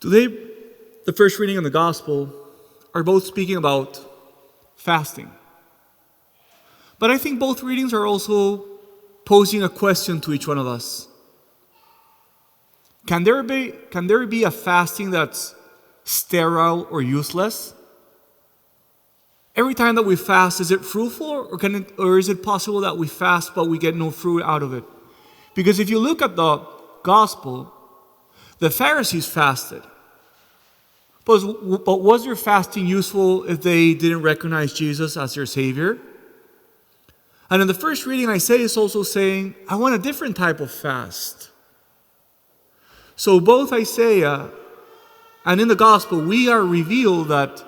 Today, the first reading and the gospel are both speaking about fasting. But I think both readings are also posing a question to each one of us. Can there be a fasting that's sterile or useless? Every time that we fast, is it fruitful, or is it possible that we fast but we get no fruit out of it? Because if you look at the gospel, the Pharisees fasted. But was their fasting useful if they didn't recognize Jesus as their Savior? And in the first reading, Isaiah is also saying, I want a different type of fast. So both Isaiah and in the gospel, we are revealed that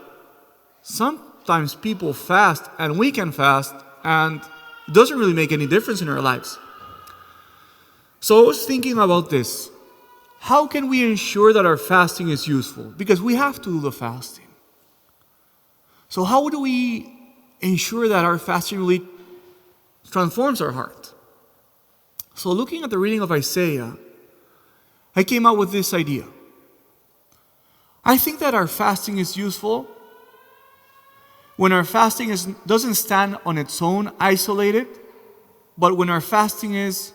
sometimes people fast and we can fast, and it doesn't really make any difference in our lives. So I was thinking about this. How can we ensure that our fasting is useful? Because we have to do the fasting. So how do we ensure that our fasting really transforms our heart? So looking at the reading of Isaiah, I came out with this idea. I think that our fasting is useful when our fasting doesn't stand on its own, isolated, but when our fasting is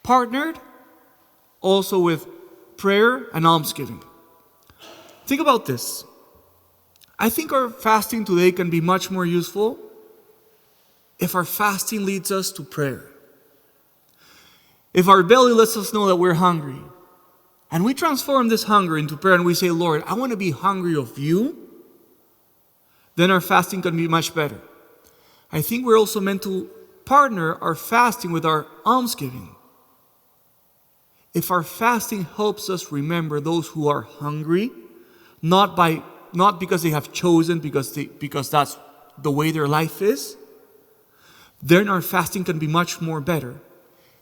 partnered also with prayer and almsgiving. Think about this. I think our fasting today can be much more useful if our fasting leads us to prayer. If our belly lets us know that we're hungry, and we transform this hunger into prayer and we say, Lord, I want to be hungry of you, then our fasting can be much better. I think we're also meant to partner our fasting with our almsgiving. If our fasting helps us remember those who are hungry, not because they have chosen, because that's the way their life is, then our fasting can be much more better.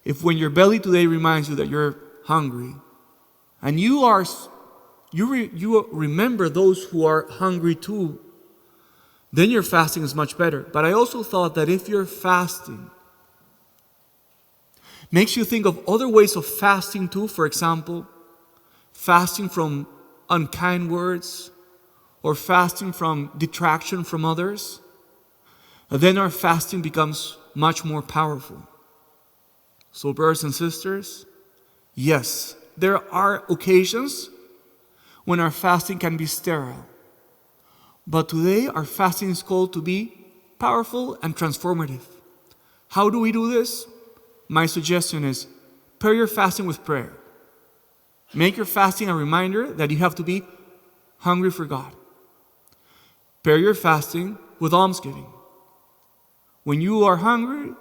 If when your belly today reminds you that you're hungry, and you remember those who are hungry too, then your fasting is much better. But I also thought that if your fasting makes you think of other ways of fasting too, for example, fasting from unkind words or fasting from detraction from others, then our fasting becomes much more powerful. So brothers and sisters, yes, there are occasions when our fasting can be sterile. But today our fasting is called to be powerful and transformative. How do we do this? My suggestion is pair your fasting with prayer. Make your fasting a reminder that you have to be hungry for God. Pair your fasting with almsgiving. When you are hungry,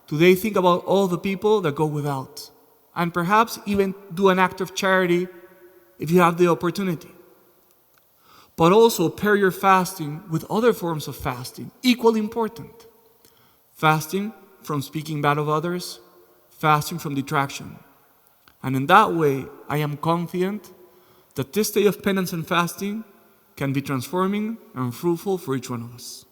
today think about all the people that go without. And perhaps even do an act of charity if you have the opportunity. But also pair your fasting with other forms of fasting, equally important. Fasting from speaking bad of others, fasting from detraction. And in that way, I am confident that this day of penance and fasting can be transforming and fruitful for each one of us.